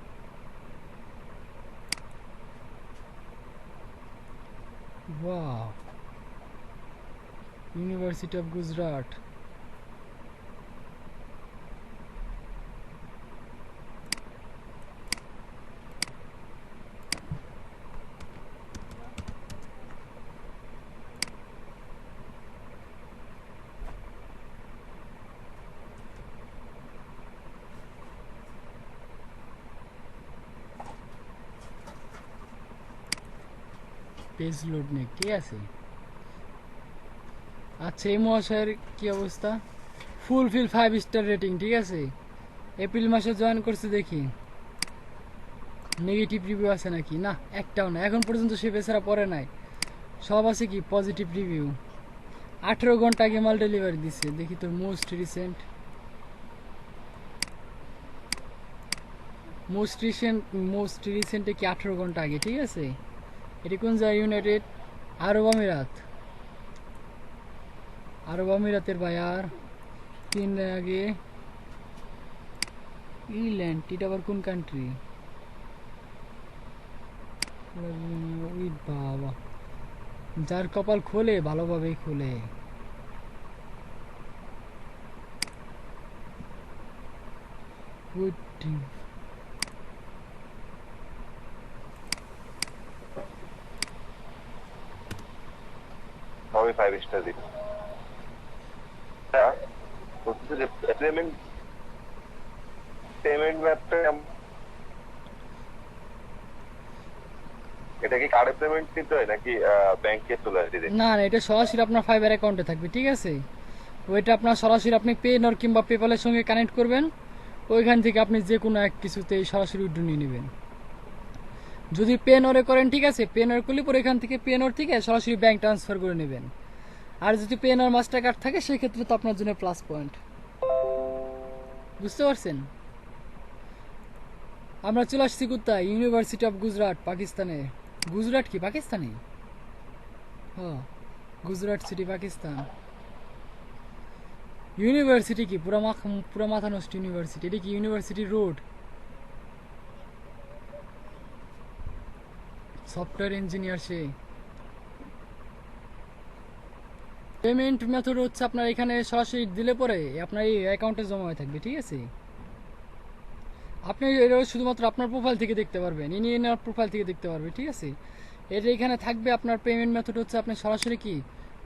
Wow. University of Gujarat. Page load নেই, ঠিক আছে। আচ্ছা, এই মহাশয়ের কি অবস্থা? ফুলফিল 5 স্টার রেটিং, ঠিক আছে। এপ্রিল মাসে জয়েন করছে, দেখি নেগেটিভ রিভিউ আছে নাকি। না, একটাও না এখন পর্যন্ত সে বেচারা পড়ে নাই, সব আছে কি পজিটিভ রিভিউ। 18 ঘন্টা আগে মাল ডেলিভারি দিচ্ছে। দেখি তোর মোস্ট রিসেন্টে কি 18 ঘন্টা আগে, ঠিক আছে। এটি কোন জায়গা? ইউনাইটেড আরব আমিরাতের ভাই। আর 3 দিন আগে ইংল্যান্ড, এটা আবার কোন কান্ট্রি? ওই বাবা, যার কপাল খোলে ভালোভাবেই খোলে। Good team. সবই 5 স্টার দিন। পেমেন্ট ম্যাপটা এটা কি কার্ডে পেমেন্ট দিতে হয় নাকি ব্যাংকে চলে আসে? না না, এটা সরাসরি আপনার ফাইবার অ্যাকাউন্টে থাকবে, ঠিক আছে। ওইটা আপনার সরাসরি আপনি পেনর কিংবা পেপালের সঙ্গে কানেক্ট করবেন, ওইখান থেকে আপনি যে কোনো এক কিছুতেই সরাসরি উইথড্র নিয়ে নেবেন। যদি পেনরে করেন, ঠিক আছে, পেনর করলে পরে এখান থেকে পেনর থেকে সরাসরি ব্যাংক ট্রান্সফার করে নেবেন। আর যদি পেনর মাস্টার কার্ড থাকে সেক্ষেত্রে তো আপনার জন্য প্লাস পয়েন্ট। বুঝতে পারছেন? আমরা চলে আসছি কোথায়? ইউনিভার্সিটি অফ গুজরাট, পাকিস্তানে। গুজরাট কি পাকিস্তানে? হ্যাঁ, গুজরাট সিটি পাকিস্তান। ইউনিভার্সিটি কি পুরা মাথা নষ্ট ইউনিভার্সিটি। এটা কি ইউনিভার্সিটি রোড? সফটওয়্যার ইঞ্জিনিয়ার সে। পেমেন্ট মেথড হচ্ছে আপনার এখানে সরাসরি দিলে পরে আপনার এই অ্যাকাউন্টে জমা হয়ে থাকবে, ঠিক আছে। আপনি এটা শুধুমাত্র আপনার প্রোফাইল থেকে দেখতে পারবেন, ইনি এনার প্রোফাইল থেকে দেখতে পারবে, ঠিক আছে। এটা এখানে থাকবে। আপনার পেমেন্ট মেথড হচ্ছে আপনি সরাসরি কি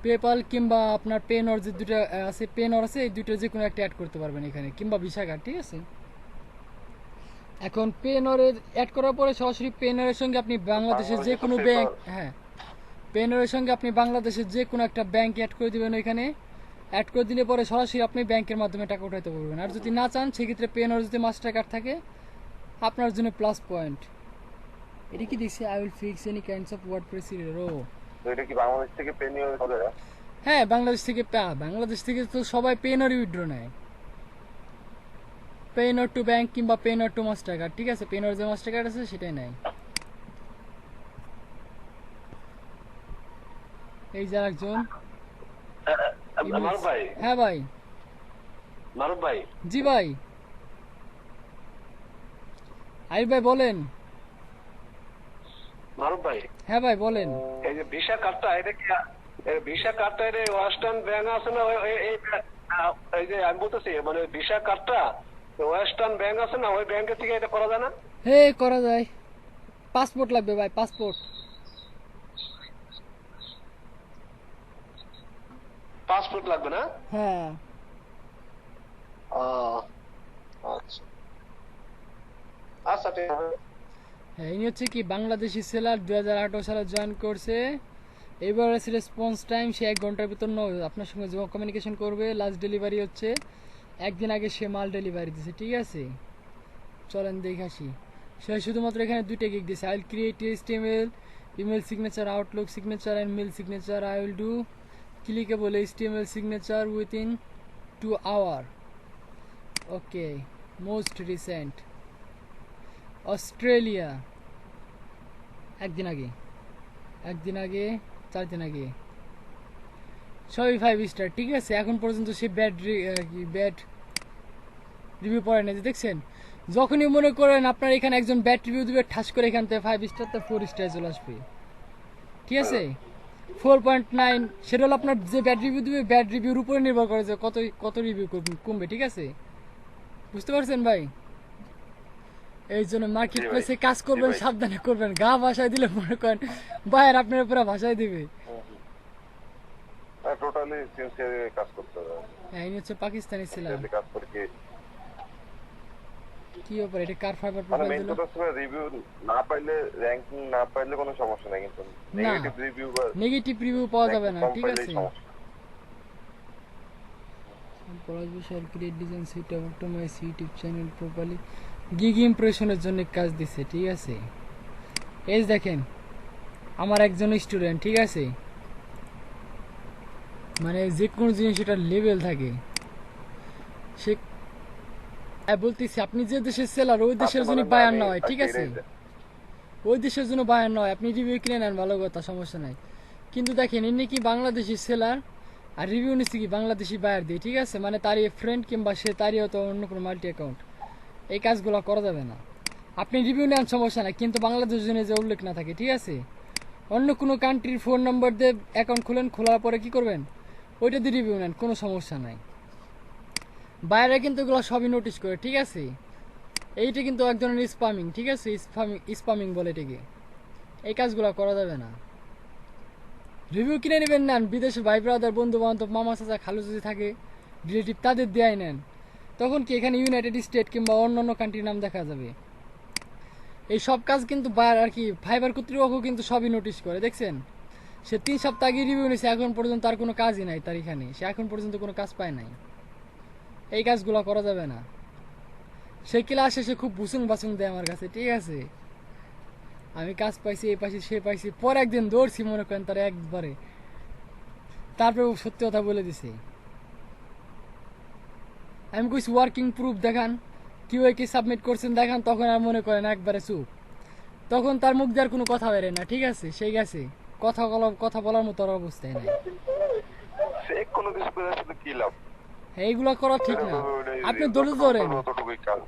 পেপাল কিংবা আপনার পেনর, যে দুটো আছে পেনর আছে, এই দুটো যে কোনো একটা অ্যাড করতে পারবেন এখানে, কিংবা ভিসা কার্ড, ঠিক আছে। এখন পেনরের অ্যাড করার পরে সরাসরি পেনরের সঙ্গে আপনি বাংলাদেশের যে কোনো ব্যাংক, হ্যাঁ, পেনরের সঙ্গে আপনি বাংলাদেশের যে কোনো একটা ব্যাংক অ্যাড করে দিবেন। ওইখানে অ্যাড করে দিলে পরে সরাসরি আপনি ব্যাংকের মাধ্যমে টাকা উঠাইতে পারবেন। আর যদি না চান সেক্ষেত্রে পেনর যদি মাস্টার কার্ড থাকে আপনার জন্য প্লাস পয়েন্ট। এটা কি দেখছি? I will fix any kinds of WordPress error. ও, তো এটা কি বাংলাদেশ থেকে পে নিয়ে হবে? হ্যাঁ, বাংলাদেশ থেকে তো সবাই পেনর উইথড্র নেয়। পেনর টু ব্যাংক কিংবা পেনর টু মাস্টার কার্ড, ঠিক আছে। পেনর যে মাস্টার কার্ড আছে সেটাই নেয়। এই যে একজন। মারুফ ভাই, হ্যাঁ ভাই। মারুফ ভাই, জি ভাই। আই ভাই বলেন। মারুফ ভাই, হ্যাঁ ভাই বলেন। এই যে ভিসা কার্ডটা, এটা কি ভিসা কার্ডটা এটা ওয়েস্টার্ন ব্যাংক আছে না? এই যে আমি বলতেছি মানে ভিসা কার্ডটা ওয়েস্টার্ন ব্যাংক আছে না, ওই ব্যাংকের থেকে এটা করা যায় না? হে, করা যায়। পাসপোর্ট লাগবে ভাই, পাসপোর্ট। পাসপোর্ট লাগবে না? হ্যাঁ। আচ্ছা আচ্ছা, ঠিক আছে। হ্যাঁ, ইনি হচ্ছে কি বাংলাদেশি সেলার, 2018 সালে জয়েন করছে। এবারে রেসপন্স টাইম সে 1 ঘন্টার ভিতর আপনার সঙ্গে কমিউনিকেশন করবে। লাস্ট ডেলিভারি হচ্ছে 1 দিন আগে সে মাল ডেলিভারি দিছে, ঠিক আছে। চলেন দেখে আসি। সে শুধুমাত্র এখানে 2টা গিগ দিছে। I will create HTML, email signature, Outlook signature and mail signature. I will do clickable HTML signature within 2 hours. Okay, most recent Australia, 1 দিন আগে 4 দিন আগে, সবই 5 স্টার, ঠিক আছে। এখন পর্যন্ত সে ব্যাড রিভিউ পড়ে না। দেখছেন, যখনই মনে করেন আপনার এখানে একজন ব্যাড রিভিউ দিবে, ঠাস করে এখান থেকে 5 স্টার তো 4 স্টার চলে আসবে, ঠিক আছে। 4.9 সেটা হলো আপনার যে ব্যাড রিভিউ দিবে ব্যাড রিভিউর উপরে নির্ভর করে যে কত কত রিভিউ কমবে, ঠিক আছে? বুঝতে পারছেন ভাই? এই জন্য মার্কেট প্লেসে কাজ করবেন, সাবধানে করবেন। গা ভাষায় দিলে মনে করেন বাইরে আপনার পুরো ভাষায় দিবে। টোটালি সিনসিয়ার কাজ করতে হবে। হ্যাঁ, ইনি হচ্ছে পাকিস্তানি ছিলাম। কাজ করে কি ব্যাপার, এটা কার ফাইবার মানে প্রোফাইল মেইন দিল? কথা হচ্ছে রিভিউ না পাইলে, র্যাঙ্কিং না পাইলে কোনো সমস্যা নাই, কিন্তু নেগেটিভ রিভিউ বা নেগেটিভ রিভিউ পাওয়া যাবে না, কম ঠিক পাইলেই আছে? সমস্যা। Palash Bishal create design suite optimise YouTube channel properly gig ইমপ্রেশনের জন্য কাজ দিছে, ঠিক আছে? এই দেখেন আমার একজন স্টুডেন্ট, ঠিক আছে? মানে যে কোনো জিনিস এটার লেভেল থাকে। সে বলতেছি আপনি যে দেশের সেলার ওই দেশের জন্য বায়ার না হয়, ঠিক আছে? ওই দেশের জন্য বায়ার নয়, আপনি রিভিউ কিনে নেন, ভালো কথা, সমস্যা নাই। কিন্তু দেখেন এমনি কি বাংলাদেশি সেলার আর রিভিউ নিচ্ছে কি বাংলাদেশি বায়ার দিয়ে, ঠিক আছে? মানে তারই ফ্রেন্ড কিংবা সে তারই হয়তো অন্য কোনো মাল্টি অ্যাকাউন্ট, এই কাজগুলো করা যাবে না। আপনি রিভিউ নেন সমস্যা নাই, কিন্তু বাংলাদেশের জন্য যে উল্লেখ না থাকে, ঠিক আছে? অন্য কোনো কান্ট্রির ফোন নম্বর দিয়ে অ্যাকাউন্ট খুলেন, খোলার পরে কি করবেন, ওইটা দিয়ে রিভিউ নেন, কোনো সমস্যা নাই। বাইরে কিন্তু এগুলো সবই নোটিশ করে, ঠিক আছে? এইটা কিন্তু এক ধরনের স্পামিং, ঠিক আছে? স্পামিং বলে এটাকে। এই কাজগুলো করা যাবে না। রিভিউ কিনে নেবেন, নেন, বিদেশে ভাই ব্রাদার বন্ধু বান্ধব মামা চাচা খালু যদি থাকে রিলেটিভ তাদের দেয়াই নেন। তখন কি এখানে ইউনাইটেড স্টেট কিংবা অন্যান্য কান্ট্রির নাম দেখা যাবে। এই সব কাজ কিন্তু আর কি ফাইবার কর্তৃপক্ষ কিন্তু সবই নোটিশ করে, দেখছেন? সে 3 সপ্তাহ আগে রিভিউ নিয়েছে, এখন পর্যন্ত তার কোনো কাজই নাই, তার এখানে সে এখন পর্যন্ত কোনো কাজ পায় নাই। এই কাজগুলো করা যাবে না। সে ক্লাস শেষে খুব বুসুং বাসুং দেয় আমার কাছে, ঠিক আছে? আমি কাজ পাইছি, এই পাইছি, সে পাইছি, পরে একদিন দৌড়ছি মনে করেন তার একবারে, তারপরে সত্যি কথা বলে দিছে। আমি কইছি ওয়ার্কিং প্রুফ দেখান, কি সাবমিট করছেন দেখান, তখন আর মনে করেন একবারে চুপ। তখন তার মুখ দেওয়ার কোনো কথা বেরে না, ঠিক আছে? সেই গেছে, কথা বলার মতো আর অবস্থায় নাই। ফেক কোনো কিছু করে আসলে কি লাভ? এইগুলো করা ঠিক না। আপনি ধৈর্য ধরেন, ততটুকুই কাজ।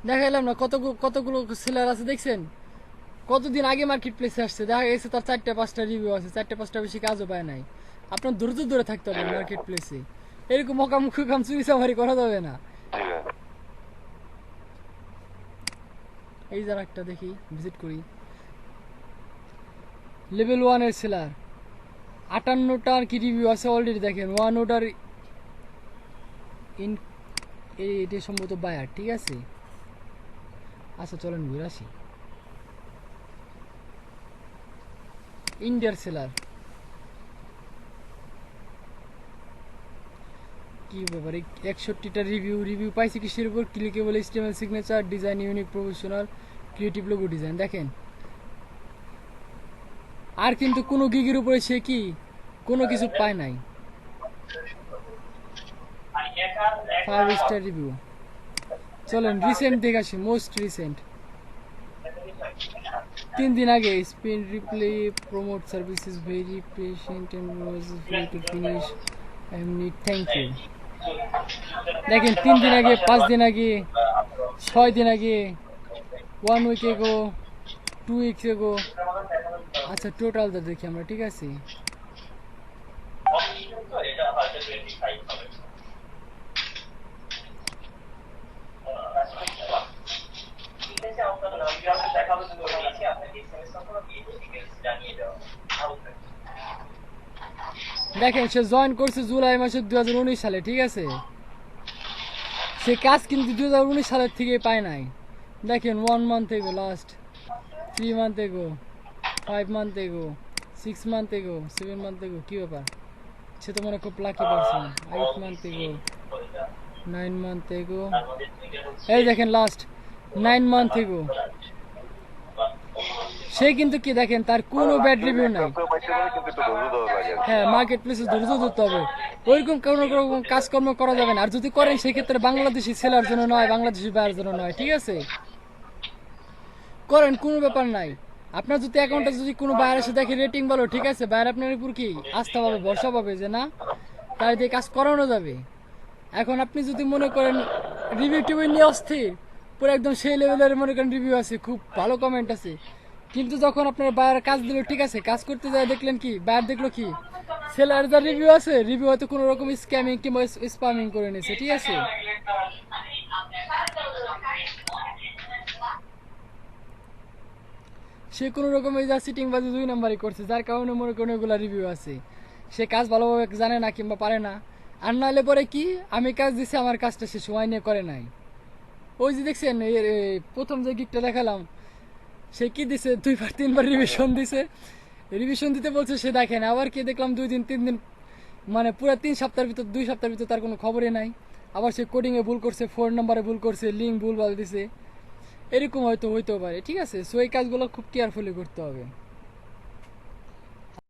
দেখাইলাম না কতগুলো সেলার আছে, দেখছেন? কতদিন আগে মার্কেট প্লেসে আসছে, দেখা গেছে তার 4-5টা রিভিউ আছে, 4-5টা বেশি কাজও পায় নাই। আপনার ধৈর্য ধরে থাকতে হবে মার্কেট প্লেসে। এরকম মকামুখি কাম চুরি চামারি করা যাবে না। এই যারা একটা দেখি ভিজিট করি, লেভেল 1 এর সেলার 58টা আর কি রিভিউ আছে অলরেডি। দেখেন 1 অর্ডার ইন, এটা সম্ভবত বায়ার, ঠিক আছে? আচ্ছা চলেন ঘুরে আসি। ইন্ডিয়ার সেলার কি ব্যাপারে 61টা রিভিউ পাইছি কিসের উপর? Clickable HTML signature design, unique professional creative logo design. দেখেন আর কিন্তু কোনো গিগের উপরে সে কি কোনো কিছু পায় নাই। 5 স্টার রিভিউ। চলেন রিসেন্ট দেখাছি, মোস্ট রিসেন্ট 3 দিন আগে। Spin replay promote services very patient and was free to finish এমনি, থ্যাংক ইউ। দেখেন 3 দিন আগে, 5 দিন আগে, 6 দিন আগে, 1 উইক এগো, 2 উইকস এগো। আচ্ছা টোটালটা দেখি আমরা, ঠিক আছে? দেখেন সে জয়েন করছে জুলাই মাসের 2019 সালে, ঠিক আছে? সে কাজ কিন্তু 2019 সালের থেকে পায় নাই। দেখেন 1 মান্থ এগো, লাস্ট 3 মান্থ এগো, 5 মান্থ এগো, 6 মান্থ এগো, 7 মান্থ এগো। কি ব্যাপার, সে তো মনে খুব লাকি পারসন। 8 মান্থ এগো, 9 মান্থ এগো, এই দেখেন লাস্ট 9 মান্থ এগো। সে কিন্তু কি দেখেন তার কোনো ব্যাড রিভিউ নাই। হ্যাঁ, মার্কেট প্লেসে ধৈর্য ধরতে হবে, ওইরকম কোনো রকম কাজকর্ম করা যাবে না। আর যদি করেন সেক্ষেত্রে বাংলাদেশি সেলার জন্য নয়, বাংলাদেশি বায়ার জন্য নয়, ঠিক আছে? করেন, কোনো ব্যাপার নাই। আপনার যদি অ্যাকাউন্টে যদি কোনো বায়ার এসে দেখে রেটিং ভালো, ঠিক আছে, বায়ার আপনার উপর কি আস্থা পাবে, ভরসা পাবে যে না তাই দিয়ে কাজ করানো যাবে। এখন আপনি যদি মনে করেন রিভিউ টিভিউ নিয়ে অস্থির, পুরো একদম সেই লেভেলের মনে করেন রিভিউ আছে, খুব ভালো কমেন্ট আছে, কিন্তু যখন আপনার বায়ার কাজ দিল, ঠিক আছে, কাজ করতে যায় দেখলেন কি, বায়ার দেখলো কি, সেলার যা রিভিউ আছে, রিভিউ হয়তো কোনো রকম স্ক্যামিং কিংবা স্পামিং করে নিয়েছে, ঠিক আছে। সে কোনো রকমের যা সিটিং বাজে 2 নাম্বারই করছে, যার কারণে মনে করেন ওগুলা রিভিউ আছে। সে কাজ ভালোভাবে জানে না কিংবা পারে না। আর নাহলে পরে কি, আমি কাজ দিছি, আমার কাজটা সে সময় নিয়ে করে নাই। ওই যে দেখছেন প্রথম যে গিকটা দেখালাম, সে কি দিছে, 2 বার 3 বার রিভিশন দিছে, রিভিশন দিতে বলছে সে দেখে না। আবার কি দেখলাম 2 দিন 3 দিন, মানে পুরো 3 সপ্তাহের ভিতর, 2 সপ্তাহের ভিতর তার কোনো খবরই নাই। আবার সে কোডিংয়ে ভুল করছে, 4 নম্বরে ভুল করছে, লিঙ্ক ভুল ভাল দিছে, এরকম হয়তো হইতেও পারে, ঠিক আছে। সো এই কাজগুলো খুব কেয়ারফুলি করতে হবে।